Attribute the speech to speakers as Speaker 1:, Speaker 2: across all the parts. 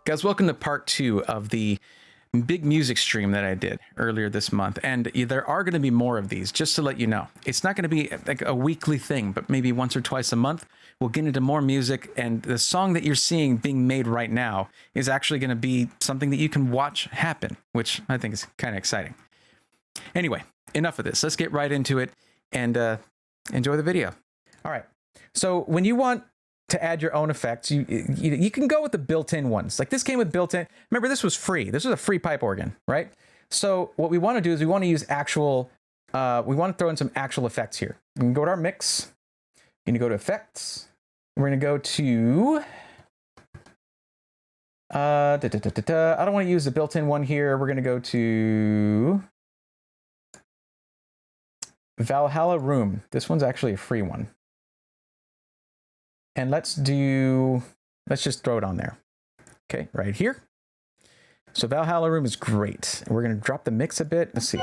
Speaker 1: Guys, welcome to part 2 of the big music stream that I did earlier this month. And there are going to be more of these, just to let you know. It's not going to be like a weekly thing, but maybe once or twice a month, we'll get into more music. And the song that you're seeing being made right now is actually going to be something that you can watch happen, which I think is kind of exciting. Anyway, enough of this. Let's get right into it and enjoy the video. All right. So when you want to add your own effects, you can go with the built-in ones. Like this came with built-in. Remember, this was free. This was a free pipe organ, right? So what we want to do is we want to use actual, we want to throw in some actual effects here. We can go to our mix. We're going to go to effects. We're going to go to, I don't want to use the built-in one here. We're going to go to Valhalla Room. This one's actually a free one. And let's just throw it on there. Okay, right here. So Valhalla Room is great. And we're going to drop the mix a bit. Let's see.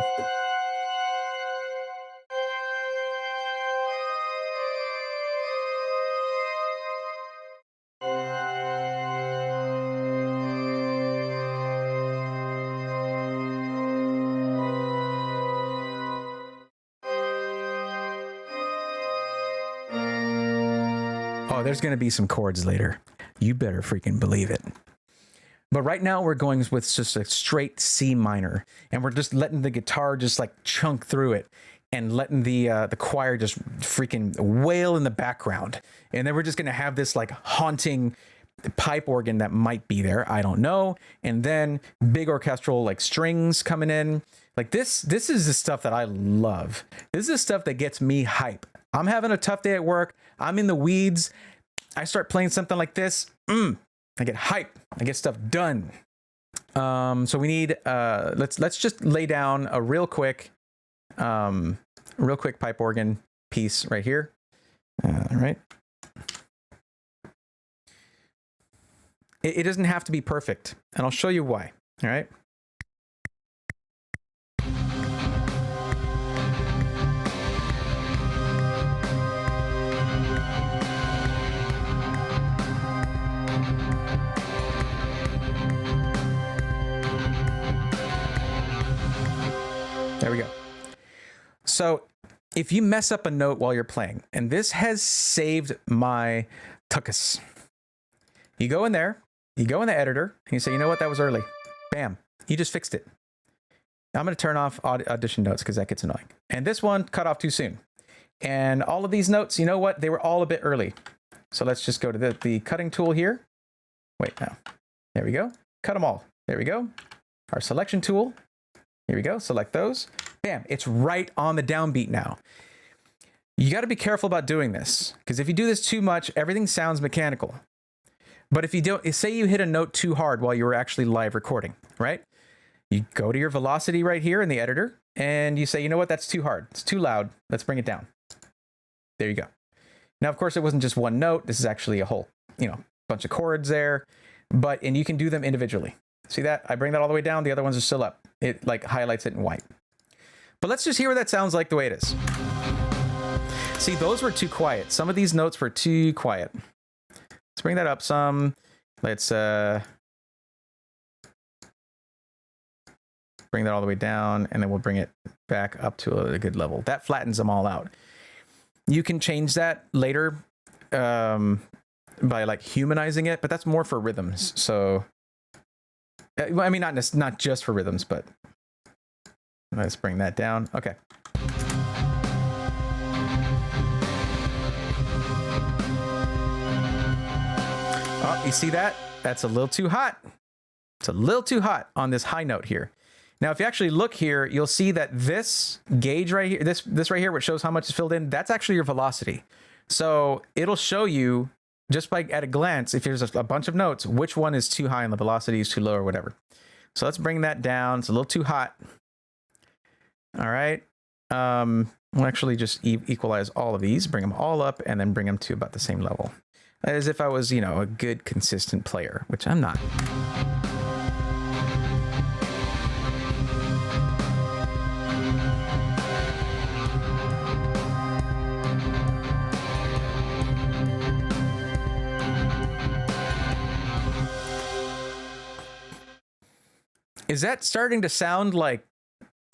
Speaker 1: Oh, there's going to be some chords later. You better freaking believe it. But right now we're going with just a straight C minor, and we're just letting the guitar just like chunk through it and letting the choir just freaking wail in the background. And then we're just going to have this like haunting pipe organ that might be there. I don't know. And then big orchestral like strings coming in. Like this is the stuff that I love. This is the stuff that gets me hype. I'm having a tough day at work. I'm in the weeds. I start playing something like this. I get hype. I get stuff done. So we need, let's just lay down a real quick pipe organ piece right here. All right. It doesn't have to be perfect, and I'll show you why. All right. There we go. So if you mess up a note while you're playing, and this has saved my tuckus, you go in there, you go in the editor, and you say, you know what, that was early. Bam, you just fixed it. Now I'm going to turn off audition notes because that gets annoying. And this one cut off too soon. And all of these notes, you know what, they were all a bit early. So let's just go to the cutting tool here. Wait, no. There we go. Cut them all. There we go. Our selection tool. Here we go. Select those. Bam. It's right on the downbeat now. You got to be careful about doing this, because if you do this too much, everything sounds mechanical. But if you don't, say you hit a note too hard while you were actually live recording, right? You go to your velocity right here in the editor, and you say, you know what? That's too hard. It's too loud. Let's bring it down. There you go. Now, of course, it wasn't just one note. This is actually a whole, bunch of chords there, and you can do them individually. See that? I bring that all the way down. The other ones are still up. It like highlights it in white. But let's just hear what that sounds like the way it is. See, those were too quiet. Some of these notes were too quiet. Let's bring that up some. Let's bring that all the way down, and then we'll bring it back up to a good level. That flattens them all out. You can change that later by like humanizing it, but that's more for rhythms. So I mean, not just for rhythms, but let's bring that down. Okay. Oh, you see that? That's a little too hot. It's a little too hot on this high note here. Now, if you actually look here, you'll see that this gauge right here, this right here, which shows how much is filled in, that's actually your velocity. So it'll show you just by at a glance, if there's a bunch of notes, which one is too high and the velocity is too low or whatever. So let's bring that down. It's a little too hot. All right. We'll actually just equalize all of these, bring them all up, and then bring them to about the same level. As if I was, a good, consistent player, which I'm not. Is that starting to sound like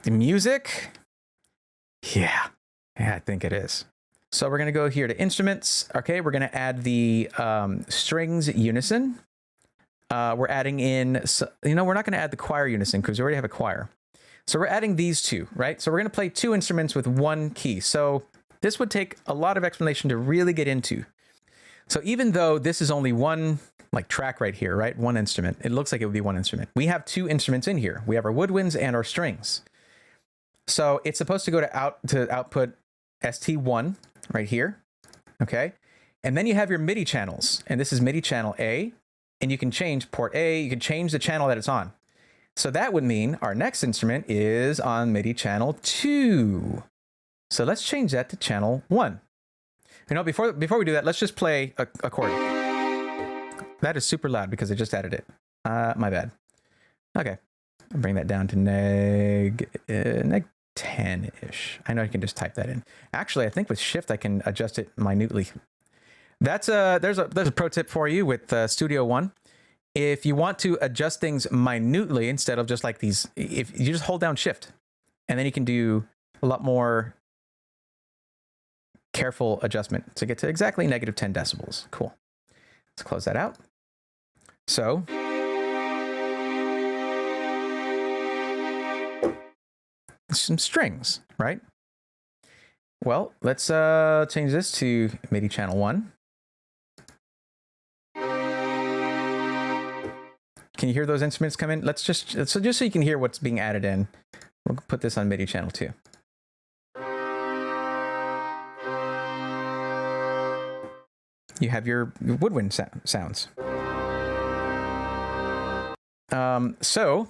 Speaker 1: music? Yeah, I think it is. So we're going to go here to instruments. Okay, we're going to add the strings unison. We're adding in, we're not going to add the choir unison because we already have a choir. So we're adding these two, right? So we're going to play two instruments with one key. So this would take a lot of explanation to really get into. So even though this is only one like track right here, right? One instrument. It looks like it would be one instrument. We have two instruments in here. We have our woodwinds and our strings. So it's supposed to go to output ST1 right here. Okay. And then you have your MIDI channels, and this is MIDI channel A, and you can change port A. You can change the channel that it's on. So that would mean our next instrument is on MIDI channel 2. So let's change that to channel 1. Before we do that, let's just play a chord. That is super loud because I just added it. My bad. Okay. I'll bring that down to neg 10-ish. I know I can just type that in. Actually, I think with Shift I can adjust it minutely. There's a pro tip for you with Studio One. If you want to adjust things minutely instead of just like these, if you just hold down Shift, and then you can do a lot more careful adjustment to get to exactly negative 10 decibels. Cool. Let's close that out. So some strings, right? Well, let's change this to MIDI channel 1. Can you hear those instruments come in? Just so you can hear what's being added in, we'll put this on MIDI channel 2. You have your woodwind sounds. So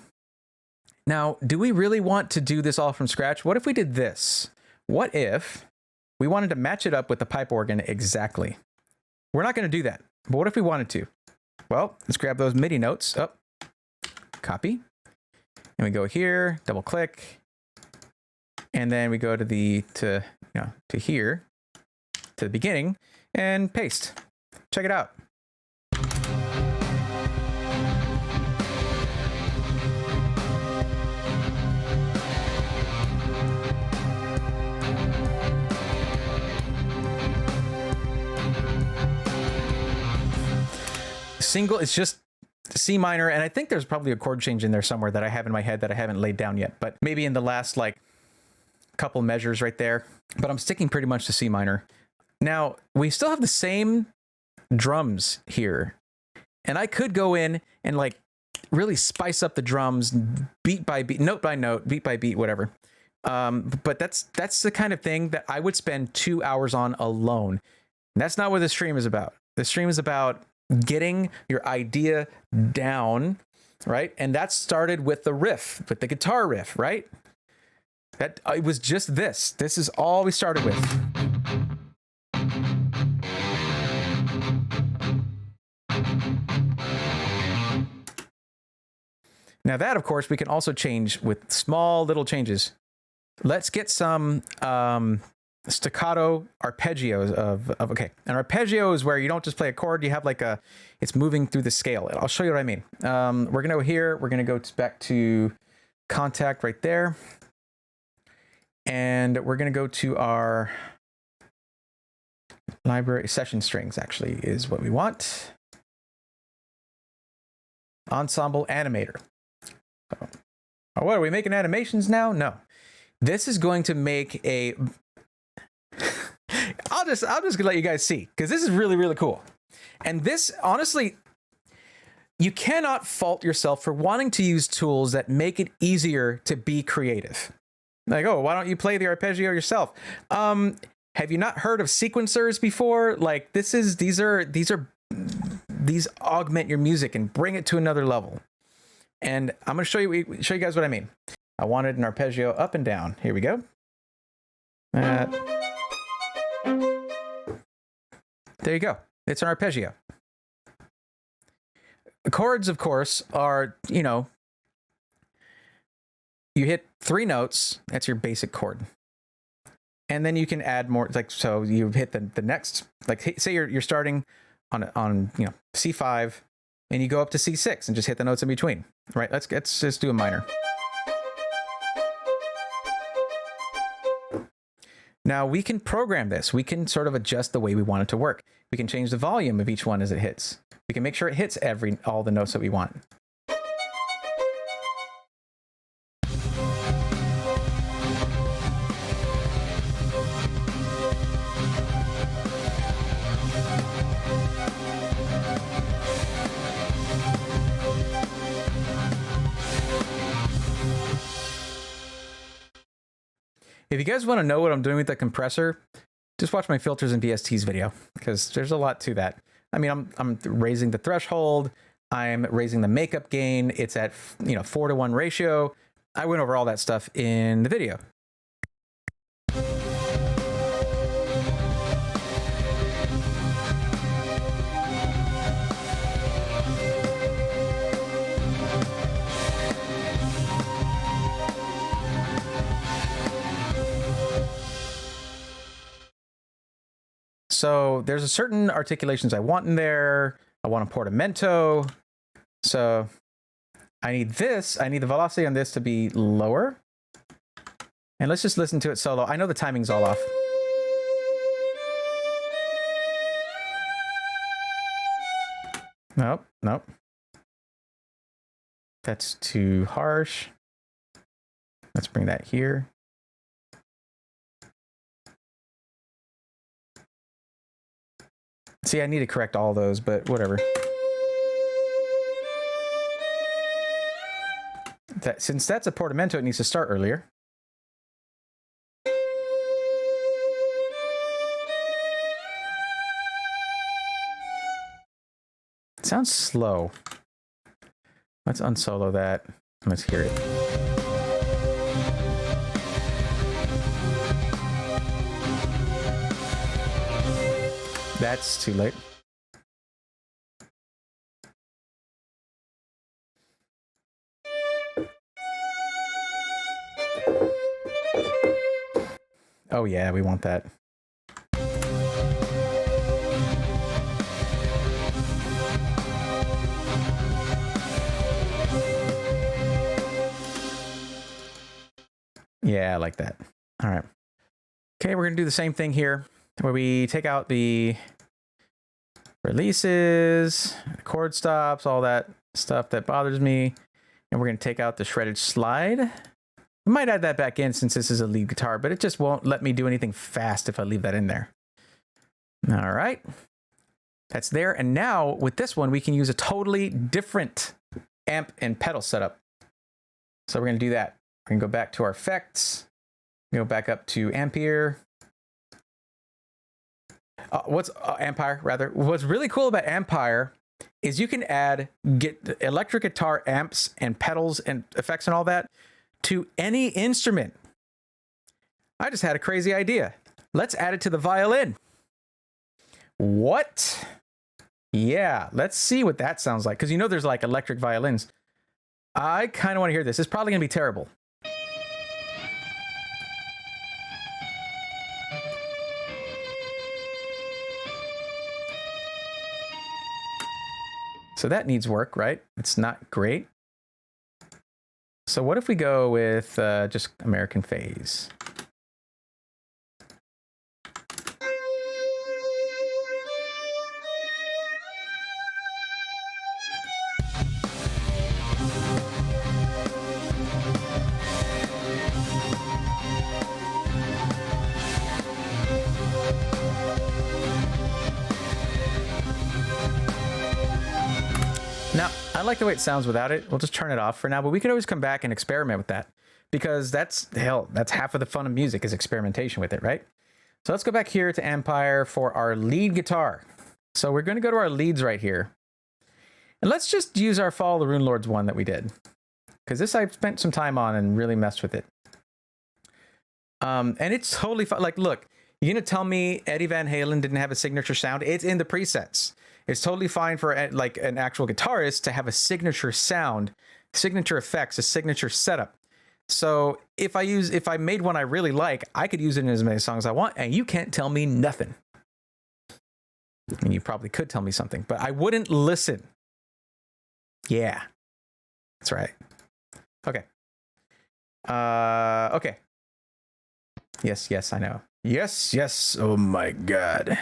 Speaker 1: now, do we really want to do this all from scratch? What if we did this? What if we wanted to match it up with the pipe organ exactly? We're not going to do that, but what if we wanted to? Well, let's grab those MIDI notes. Oh, copy. And we go here, double click. And then we go to here, to the beginning, and paste. Check it out. Single, it's just C minor, and I think there's probably a chord change in there somewhere that I have in my head that I haven't laid down yet, but maybe in the last like couple measures right there, but I'm sticking pretty much to C minor. Now we still have the same drums here, and I could go in and like really spice up the drums beat by beat, note by note, beat by beat, whatever. But that's the kind of thing that I would spend 2 hours on alone. And that's not what the stream is about. The stream is about getting your idea down, right? And that started with the riff, with the guitar riff, right? That it was just this. This is all we started with. Now that, of course, we can also change with small little changes. Let's get some staccato arpeggios of okay. An arpeggio is where you don't just play a chord, you have like it's moving through the scale. I'll show you what I mean. We're gonna go here, we're gonna go back to Kontakt right there. And we're gonna go to our library. Session strings actually is what we want. Ensemble animator. So, what are we making animations now? No. This is going to make a I'll just gonna let you guys see, because this is really, really cool. And this, honestly, you cannot fault yourself for wanting to use tools that make it easier to be creative. Like, oh, why don't you play the arpeggio yourself? Have you not heard of sequencers before? Like, these augment your music and bring it to another level. And I'm gonna show you guys what I mean. I wanted an arpeggio up and down. Here we go. There you go. It's an arpeggio. Chords, of course, are, you hit 3 notes. That's your basic chord. And then you can add more, like, so you hit the next, like, say you're starting on C5, and you go up to C6 and just hit the notes in between. Right, let's just do a minor. Now we can program this. We can sort of adjust the way we want it to work. We can change the volume of each one as it hits. We can make sure it hits all the notes that we want. If you guys want to know what I'm doing with the compressor, just watch my filters and VSTs video, because there's a lot to that. I mean, I'm raising the threshold, I'm raising the makeup gain. It's at 4:1 ratio. I went over all that stuff in the video. So there's a certain articulations I want in there. I want a portamento. So I need this. I need the velocity on this to be lower. And let's just listen to it solo. I know the timing's all off. Nope, nope. That's too harsh. Let's bring that here. See, I need to correct all those, but whatever. Since that's a portamento, it needs to start earlier. It sounds slow. Let's unsolo that. Let's hear it. That's too late. Oh yeah, we want that. Yeah, I like that. All right. Okay, we're gonna do the same thing here, where we take out the releases, chord stops, all that stuff that bothers me, and we're gonna take out the shredded slide. I might add that back in since this is a lead guitar, but it just won't let me do anything fast if I leave that in there. All right, that's there. And now with this one, we can use a totally different amp and pedal setup. So we're gonna do that. We're gonna go back to our effects, go back up to Ampere. Ampere, rather. What's really cool about Ampere is you can get electric guitar amps and pedals and effects and all that to any instrument. I just had a crazy idea. Let's add it to the violin. What? Yeah, let's see what that sounds like. Because there's like electric violins. I kind of want to hear this. It's probably going to be terrible. So that needs work, right? It's not great. So what if we go with just American phase? Now, I like the way it sounds without it. We'll just turn it off for now, but we could always come back and experiment with that, because that's half of the fun of music is experimentation with it, right? So let's go back here to Ampere for our lead guitar. So we're going to go to our leads right here. And let's just use our Follow the Rune Lords one that we did, because this I've spent some time on and really messed with it. And it's totally fine. Like, look, you're going to tell me Eddie Van Halen didn't have a signature sound? It's in the presets. It's totally fine for like an actual guitarist to have a signature sound, signature effects, a signature setup. So if I made one I really like, I could use it in as many songs as I want, and you can't tell me nothing. And you probably could tell me something, but I wouldn't listen. Yeah, that's right. Okay. Okay. Yes, I know. Yes. Oh my God.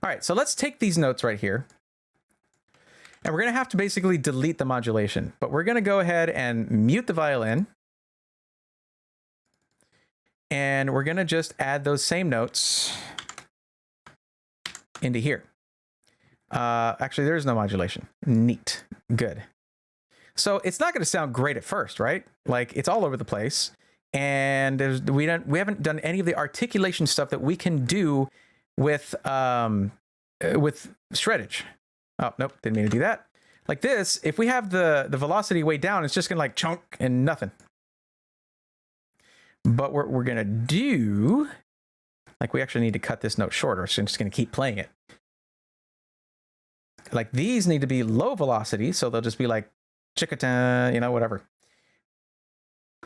Speaker 1: All right, so let's take these notes right here. And we're going to have to basically delete the modulation. But we're going to go ahead and mute the violin. And we're going to just add those same notes into here. Actually, there's no modulation. Neat. Good. So it's not going to sound great at first, right? Like, it's all over the place. And we haven't done any of the articulation stuff that we can do with shreddage. Oh, nope, didn't mean to do that. Like this, if we have the velocity way down, it's just gonna like chunk and nothing. But what we're gonna do, like we actually need to cut this note shorter, so I'm just gonna keep playing it. Like these need to be low velocity, so they'll just be like chickata, you know, whatever.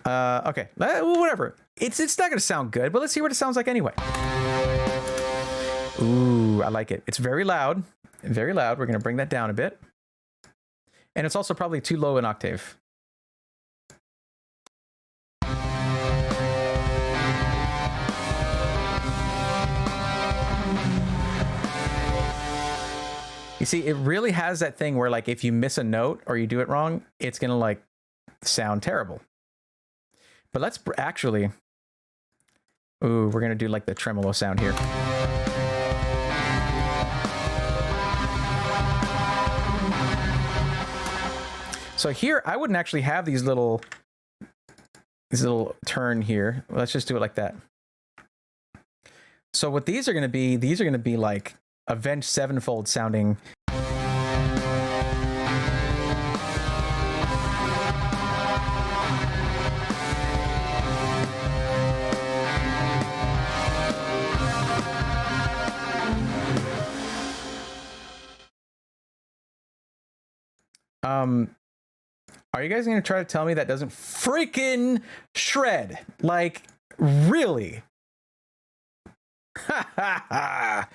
Speaker 1: Okay, whatever. It's not gonna sound good, but let's see what it sounds like anyway. Ooh, I like it. It's very loud. Very loud. We're going to bring that down a bit. And it's also probably too low an octave. You see, it really has that thing where, like, if you miss a note or you do it wrong, it's going to, like, sound terrible. But let's actually... Ooh, we're going to do, like, the tremolo sound here. So here, I wouldn't actually have these little turn here. Let's just do it like that. So what these are going to be like Avenged Sevenfold sounding. Are you guys going to try to tell me that doesn't freaking shred? Like, really? Ha ha ha.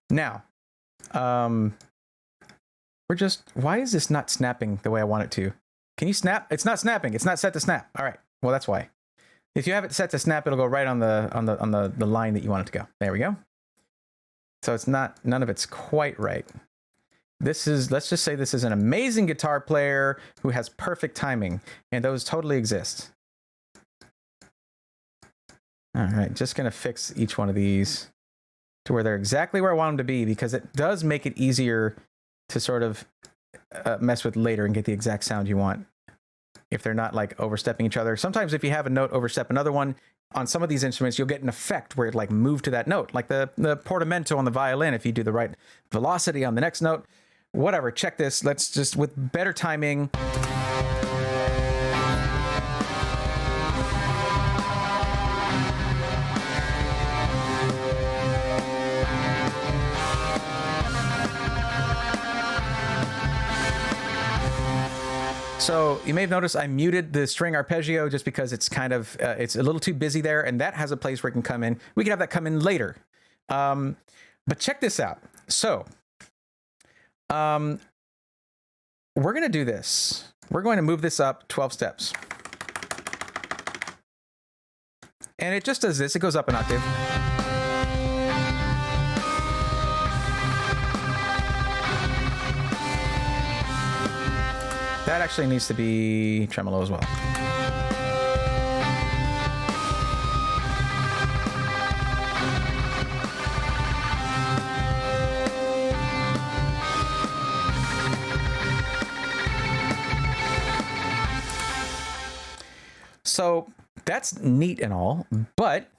Speaker 1: Now, why is this not snapping the way I want it to? Can you snap? It's not snapping. It's not set to snap. All right. Well, that's why. If you have it set to snap, it'll go right on the line that you want it to go. There we go. So it's not, none of it's quite right. This is, let's just say this is an amazing guitar player who has perfect timing, and those totally exist. All right, just gonna fix each one of these to where they're exactly where I want them to be, because it does make it easier to sort of mess with later and get the exact sound you want if they're not like overstepping each other. Sometimes if you have a note overstep another one on some of these instruments, you'll get an effect where it like move to that note, like the portamento on the violin. If you do the right velocity on the next note, whatever, check this. Let's just, with better timing. So you may have noticed I muted the string arpeggio just because it's kind of, it's a little too busy there, and that has a place where it can come in. We can have that come in later. But check this out. So we're going to do this. We're going to move this up 12 steps. And it just does this. It goes up an octave. That actually needs to be tremolo as well. So that's neat and all, but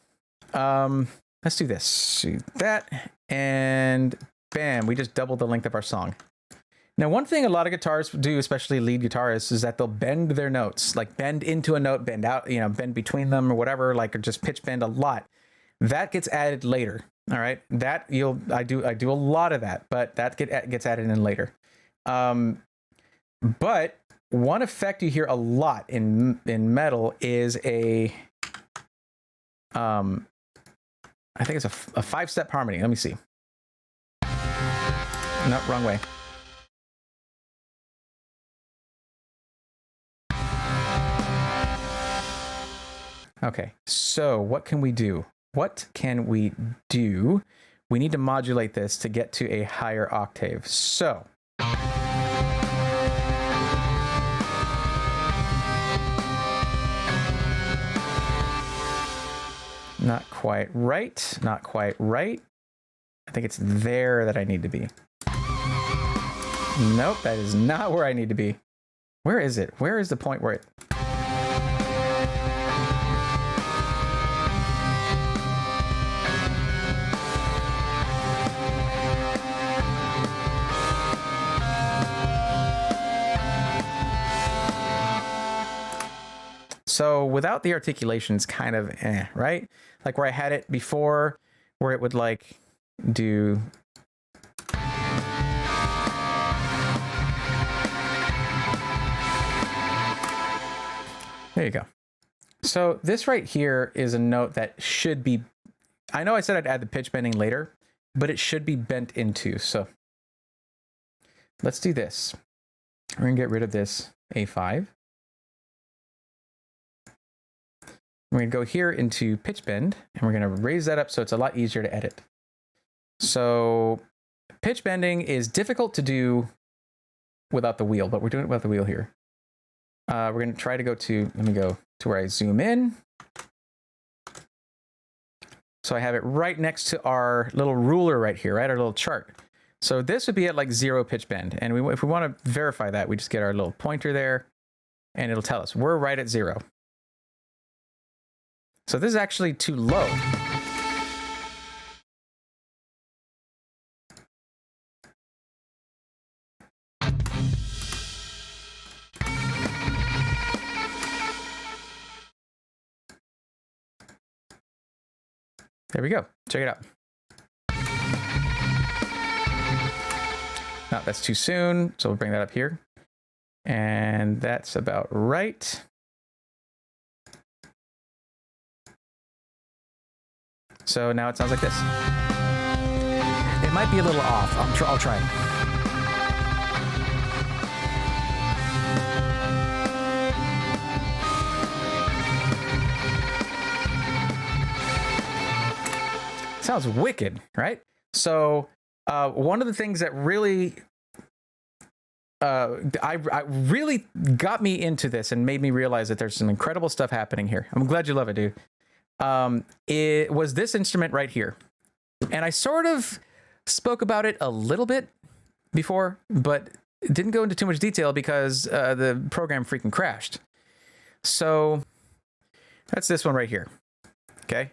Speaker 1: let's do this. Do that, and bam, we just doubled the length of our song. Now, one thing a lot of guitarists do, especially lead guitarists, is that they'll bend their notes, like bend into a note, bend out, you know, bend between them or whatever, like, or just pitch bend a lot. that gets added later. All right, that I do a lot of that, but that gets added in later. But one effect you hear a lot in metal is I think it's a 5-step harmony. Let me see. No, wrong way. Okay, so what can we do? What can we do? We need to modulate this to get to a higher octave. So not quite right. Not quite right. I think it's there that I need to be. Nope, that is not where I need to be. Where is it? Where is the point where it... So without the articulation, it's kind of right? Like where I had it before, where it would like do... There you go. So this right here is a note that should be... I know I said I'd add the pitch bending later, but it should be bent into. So let's do this. We're going to get rid of this A5. We're going to go here into pitch bend, and we're going to raise that up so it's a lot easier to edit. So pitch bending is difficult to do without the wheel, but we're doing it without the wheel here. We're going to try to go to, let me go to where I zoom in. So I have it right next to our little ruler right here, right? Our little chart. So this would be at like 0 pitch bend. And if we want to verify that, we just get our little pointer there and it'll tell us we're right at 0. So this is actually too low. There we go. Check it out. No, that's too soon. So we'll bring that up here. And that's about right. So now it sounds like this. It might be a little off. I'll try. Sounds wicked, right? So one of the things that really I really got me into this and made me realize that there's some incredible stuff happening here. I'm glad you love it, dude. It was this instrument right here. And I sort of spoke about it a little bit before, but didn't go into too much detail because the program freaking crashed. So that's this one right here. Okay.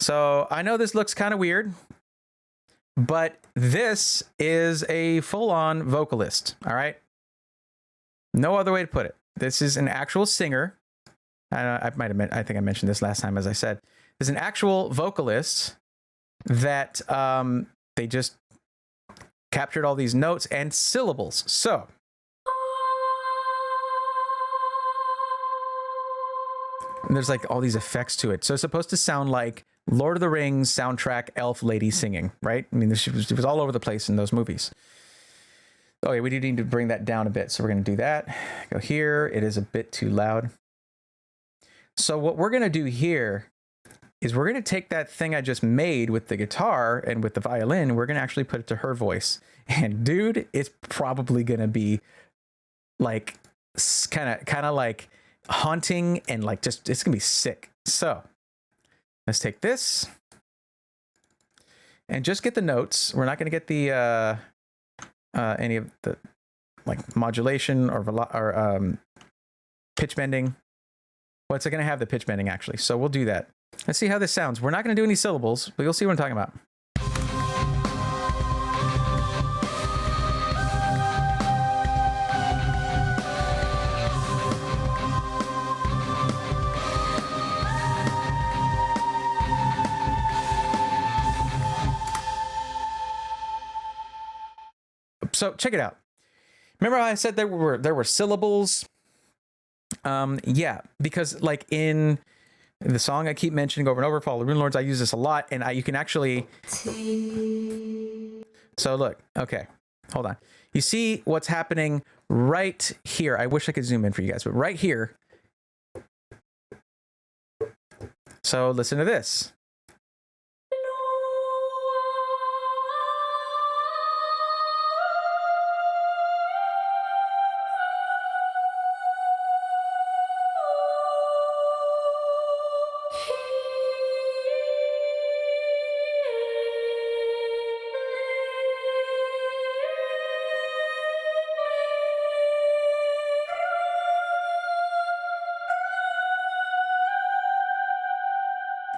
Speaker 1: So I know this looks kind of weird, but this is a full-on vocalist. All right. No other way to put it. This is an actual singer. I think I mentioned this last time, as I said. There's an actual vocalist that they just captured all these notes and syllables. So and there's like all these effects to it. So it's supposed to sound like Lord of the Rings soundtrack elf lady singing, right? I mean, it was all over the place in those movies. Oh, yeah, we do need to bring that down a bit. So we're going to do that. Go here. It is a bit too loud. So what we're going to do here is we're going to take that thing I just made with the guitar and with the violin. We're going to actually put it to her voice. And dude, it's probably going to be like kind of like haunting and like just, it's going to be sick. So let's take this and just get the notes. We're not going to get the any of the like modulation or pitch bending. Well, it's going to have the pitch bending actually. So we'll do that. Let's see how this sounds. We're not going to do any syllables, but you'll see what I'm talking about. So check it out. Remember how I said there were syllables? Yeah, because like in the song I keep mentioning over and over, Follow the Rune Lords, I use this a lot, and you can actually. So look, okay, hold on. You see what's happening right here. I wish I could zoom in for you guys, but right here. So listen to this.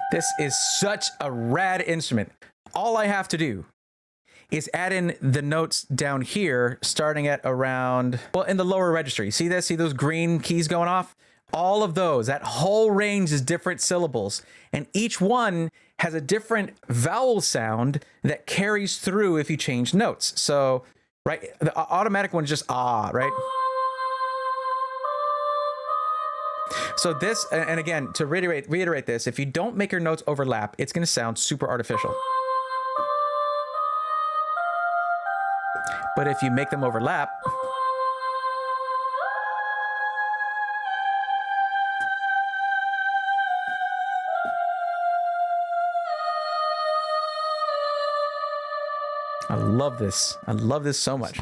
Speaker 1: This is such a rad instrument. All I have to do is add in the notes down here, starting at around, well, in the lower register. You see this? See those green keys going off? All of those, that whole range is different syllables. And each one has a different vowel sound that carries through if you change notes. So, right, the automatic one is just ah, right? So this, and again, to reiterate this, if you don't make your notes overlap, it's going to sound super artificial. But if you make them overlap, I love this. I love this so much.